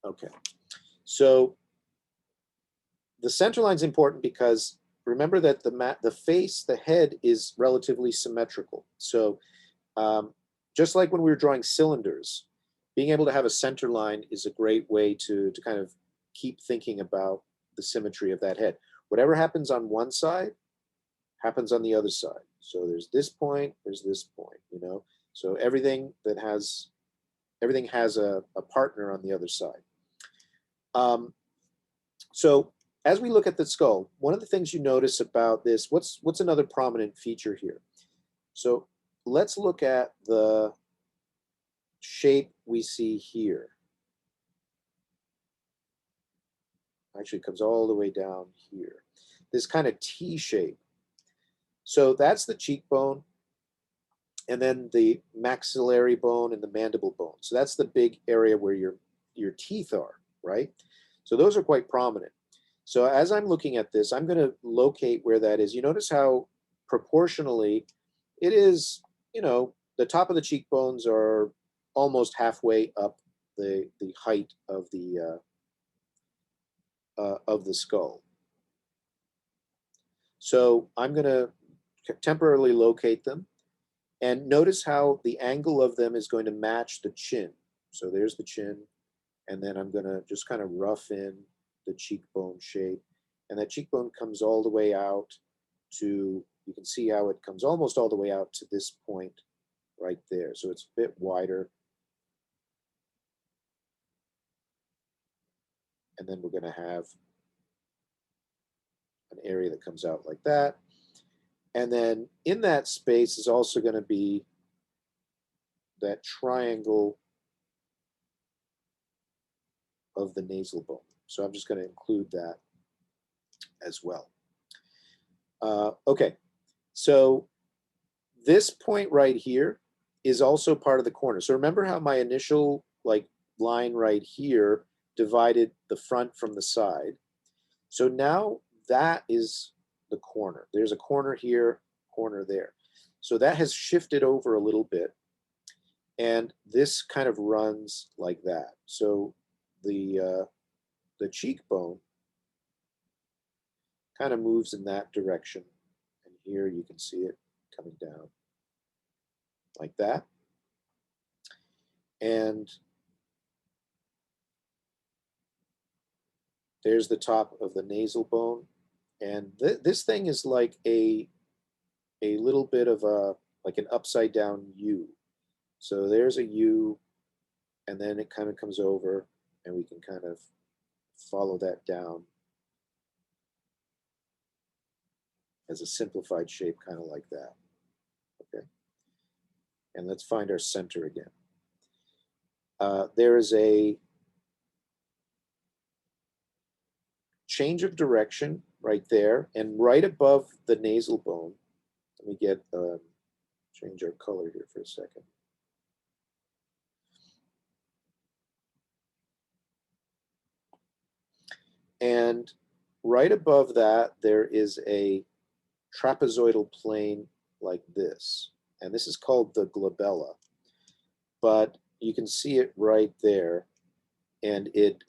Okay, so the center line is important because remember that the face, the head is relatively symmetrical. So just like when we were drawing cylinders, being able to have a center line is a great way to kind of keep thinking about the symmetry of that head. Whatever happens on one side happens on the other side. So there's this point, there's this point, you know. So everything has a partner on the other side. So as we look at the skull, one of the things you notice about this, what's another prominent feature here? So let's look at the shape we see here. Actually, it comes all the way down here. This kind of T shape. So that's the cheekbone, and then the maxillary bone and the mandible bone. So that's the big area where your teeth are, right? So those are quite prominent. So as I'm looking at this, I'm going to locate where that is. You notice how proportionally it is, you know, the top of the cheekbones are almost halfway up the height of the skull. So I'm going to temporarily locate them, and notice how the angle of them is going to match the chin. So there's the chin, and then I'm going to just kind of rough in the cheekbone shape, and that cheekbone comes all the way out to, you can see how it comes almost all the way out to this point right there. So it's a bit wider. And then we're going to have an area that comes out like that. And then in that space is also going to be that triangle of the nasal bone. So I'm just going to include that as well. Okay, so this point right here is also part of the corner. So remember how my initial line right here divided the front from the side. So now that is the corner. There's a corner here, corner there. So that has shifted over a little bit, and this kind of runs like that. So the cheekbone kind of moves in that direction, and here you can see it coming down like that. And there's the top of the nasal bone, and this thing is like a little bit of like an upside down U. So there's a U, and then it kind of comes over, and we can kind of follow that down as a simplified shape, kind of like that. Okay, and let's find our center again. There is a change of direction right there, and right above the nasal bone. Let me get change our color here for a second. And right above that, there is a trapezoidal plane like this. And this is called the glabella. But you can see it right there. And it's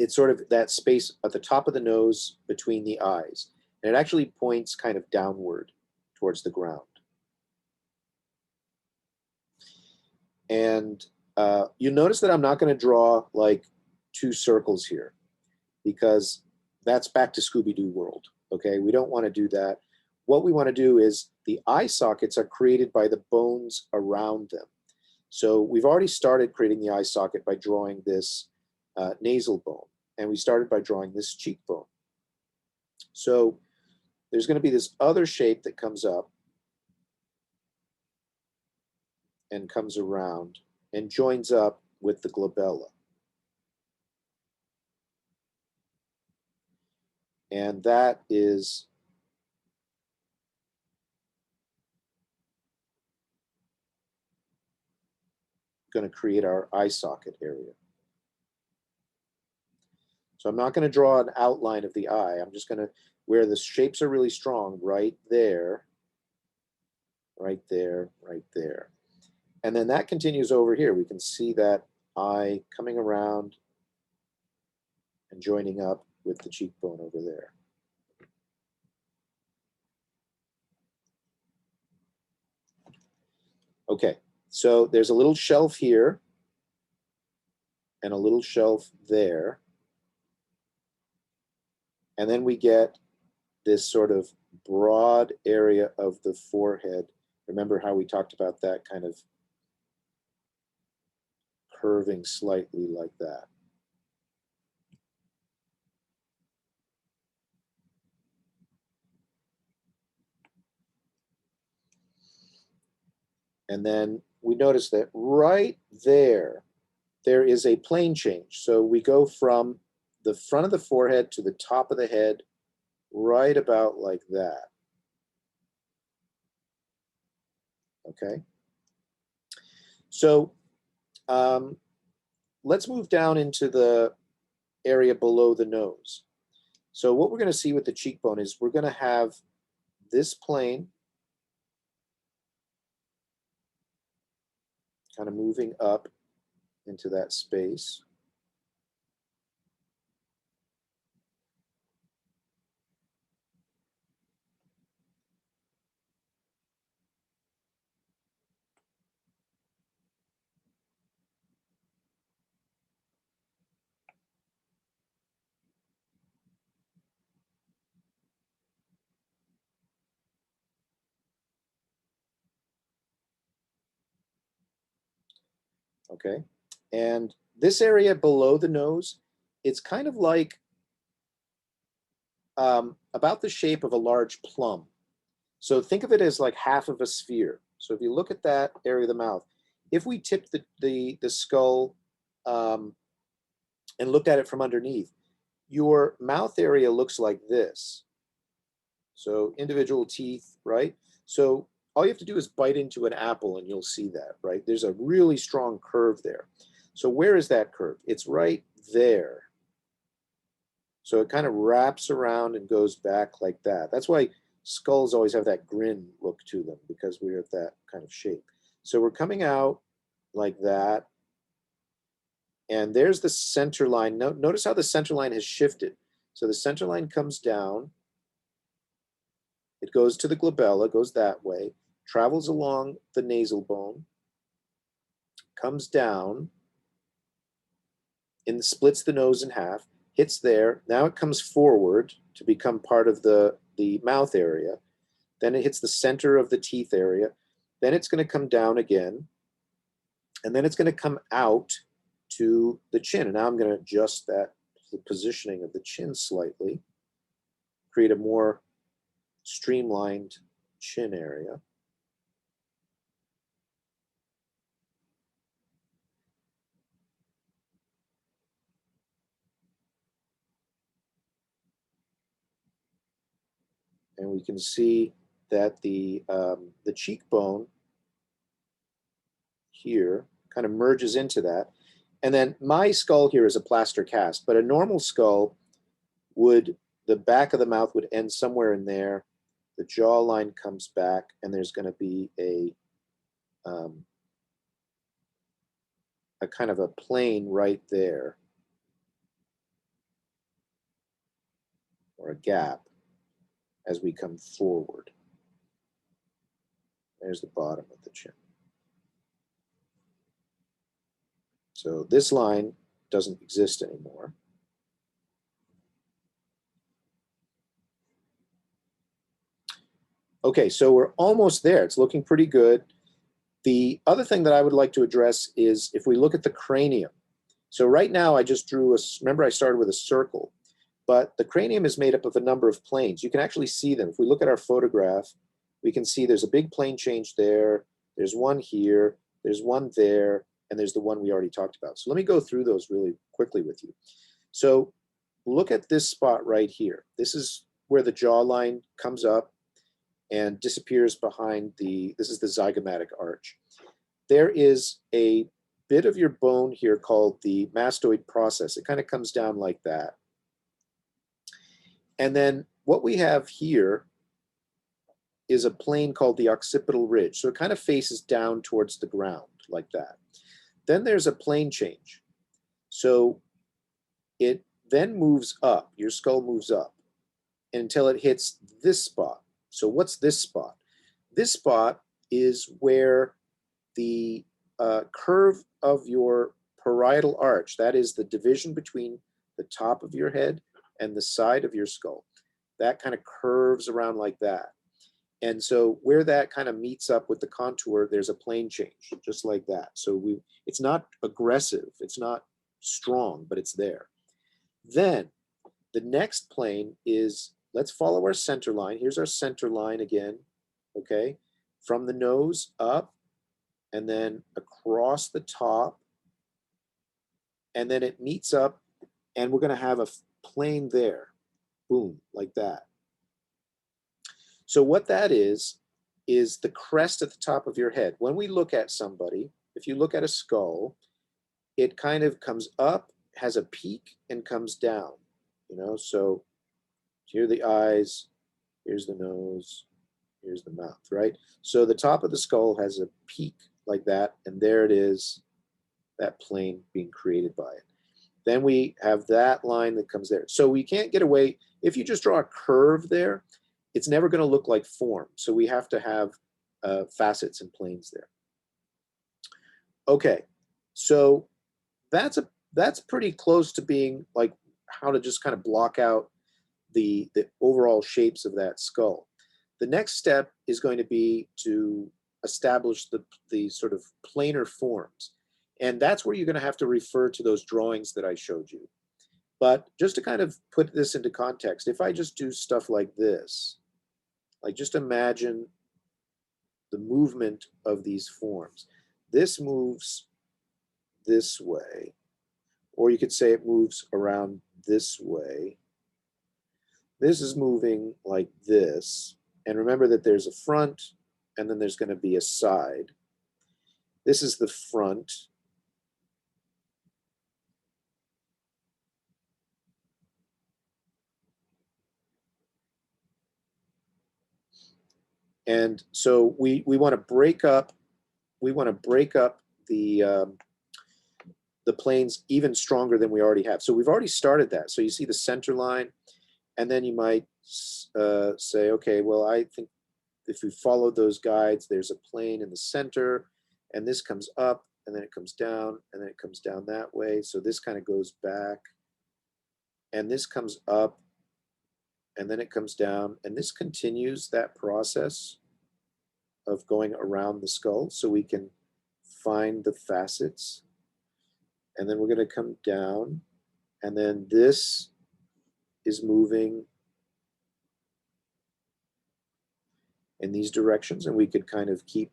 sort of that space at the top of the nose between the eyes. And it actually points kind of downward towards the ground. And you notice that I'm not going to draw like two circles here, because that's back to Scooby-Doo world. Okay, we don't want to do that. What we want to do is the eye sockets are created by the bones around them. So we've already started creating the eye socket by drawing this nasal bone, and we started by drawing this cheekbone. So there's going to be this other shape that comes up and comes around and joins up with the glabella. And that is going to create our eye socket area. So I'm not going to draw an outline of the eye. I'm just going to, where the shapes are really strong, right there, right there, right there. And then that continues over here. We can see that eye coming around and joining up with the cheekbone over there. Okay, so there's a little shelf here and a little shelf there. And then we get this sort of broad area of the forehead. Remember how we talked about that kind of curving slightly like that. And then we notice that right there, there is a plane change. So we go from the front of the forehead to the top of the head, right about like that. Okay. So let's move down into the area below the nose. So what we're going to see with the cheekbone is we're going to have this plane kind of moving up into that space. Okay. And this area below the nose, it's kind of like about the shape of a large plum. So think of it as like half of a sphere. So if you look at that area of the mouth, if we tip the skull and looked at it from underneath, your mouth area looks like this. So individual teeth, right? So all you have to do is bite into an apple and you'll see that, right? There's a really strong curve there. So where is that curve? It's right there. So it kind of wraps around and goes back like that. That's why skulls always have that grin look to them, because we're at that kind of shape. So we're coming out like that. And there's the center line. Notice how the center line has shifted. So the center line comes down. It goes to the glabella, goes that way, travels along the nasal bone, comes down, splits the nose in half, hits there. Now it comes forward to become part of the mouth area. Then it hits the center of the teeth area. Then it's going to come down again. And then it's going to come out to the chin. And now I'm going to adjust the positioning of the chin slightly, create a more streamlined chin area. And we can see that the cheekbone here kind of merges into that. And then my skull here is a plaster cast, but a normal skull would, the back of the mouth would end somewhere in there. The jawline comes back, and there's going to be a kind of a plane right there, or a gap as we come forward. There's the bottom of the chin. So this line doesn't exist anymore. Okay, so we're almost there. It's looking pretty good. The other thing that I would like to address is if we look at the cranium. So right now I just drew remember I started with a circle, but the cranium is made up of a number of planes. You can actually see them. If we look at our photograph, we can see there's a big plane change there. There's one here, there's one there, and there's the one we already talked about. So let me go through those really quickly with you. So look at this spot right here. This is where the jawline comes up and disappears behind this is the zygomatic arch. There is a bit of your bone here called the mastoid process. It kind of comes down like that. And then what we have here is a plane called the occipital ridge. So it kind of faces down towards the ground like that. Then there's a plane change. So it then moves up, your skull moves up until it hits this spot. So what's this spot? This spot is where the curve of your parietal arch, that is the division between the top of your head and the side of your skull, that kind of curves around like that. And so where that kind of meets up with the contour, there's a plane change, just like that. So it's not aggressive, it's not strong, but it's there. Then the next plane is, let's follow our center line. Here's our center line again, okay? From the nose up, and then across the top, and then it meets up, and we're gonna have a plane there, boom, like that. So what that is the crest at the top of your head. When we look at somebody, if you look at a skull, it kind of comes up, has a peak, and comes down, you know? So here are the eyes, here's the nose, here's the mouth, right? So the top of the skull has a peak like that, and there it is, that plane being created by it. Then we have that line that comes there. So we can't get away, if you just draw a curve there, it's never going to look like form. So we have to have facets and planes there. Okay, so that's pretty close to being like how to just kind of block out the overall shapes of that skull. The next step is going to be to establish the sort of planar forms. And that's where you're going to have to refer to those drawings that I showed you. But just to kind of put this into context, if I just do stuff like this, like just imagine the movement of these forms. This moves this way, or you could say it moves around this way. This is moving like this. And remember that there's a front, and then there's going to be a side. This is the front. And so we want to break up the planes even stronger than we already have. So we've already started that. So you see the center line, and then you might say, okay, well, I think if we followed those guides, there's a plane in the center, and this comes up, and then it comes down, and then it comes down that way. So this kind of goes back, and this comes up, and then it comes down, and this continues that process of going around the skull so we can find the facets. And then we're going to come down, and then this is moving in these directions, and we could kind of keep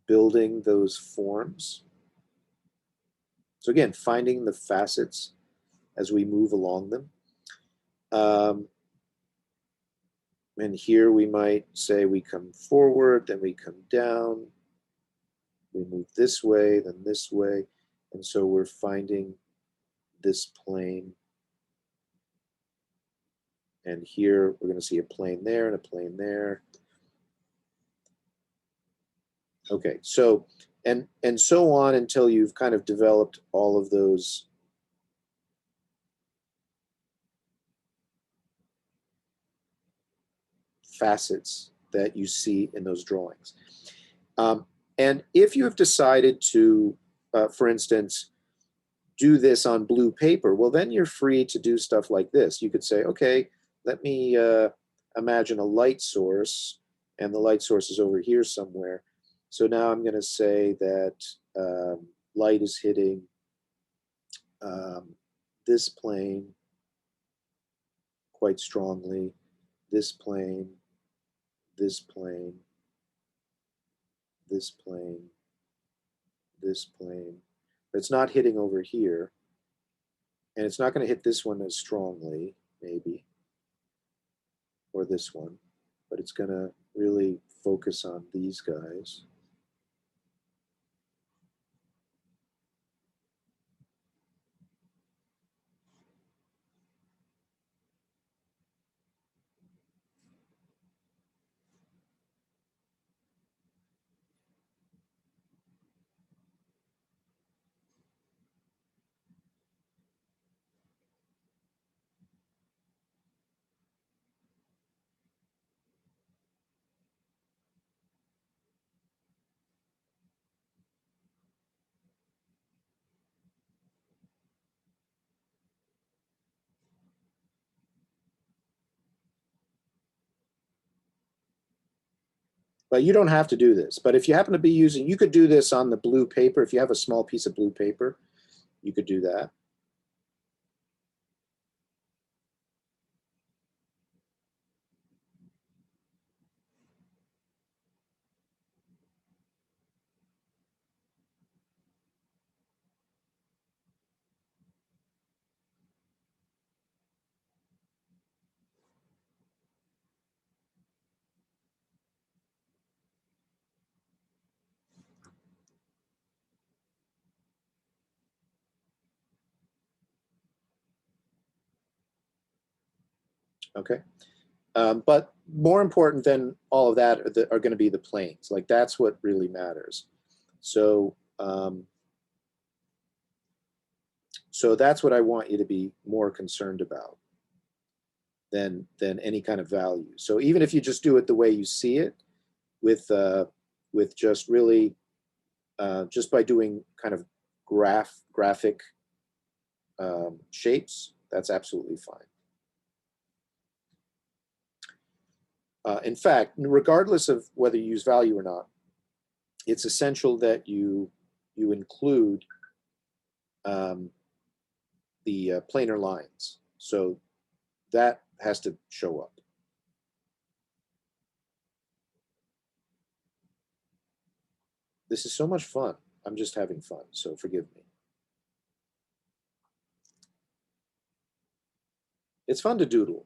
building those forms. So again, finding the facets as we move along them. And here we might say we come forward, then we come down, we move this way, then this way. And so we're finding this plane. And here we're going to see a plane there and a plane there. Okay, so, and so on until you've kind of developed all of those facets that you see in those drawings. And if you have decided to, for instance, do this on blue paper, well, then you're free to do stuff like this. You could say, okay, let me imagine a light source, and the light source is over here somewhere. So now I'm going to say that light is hitting this plane quite strongly, this plane, this plane, this plane, this plane. But it's not hitting over here. And it's not going to hit this one as strongly, maybe, or this one. But it's going to really focus on these guys. But you don't have to do this. But if you happen to be using, you could do this on the blue paper. If you have a small piece of blue paper, you could do that. Okay. But more important than all of that are going to be the planes. Like that's what really matters. So, so that's what I want you to be more concerned about than any kind of value. So even if you just do it the way you see it, with just really just by doing kind of graphic shapes, that's absolutely fine. In fact, regardless of whether you use value or not, it's essential that you include the planar lines. So that has to show up. This is so much fun. I'm just having fun, so forgive me. It's fun to doodle.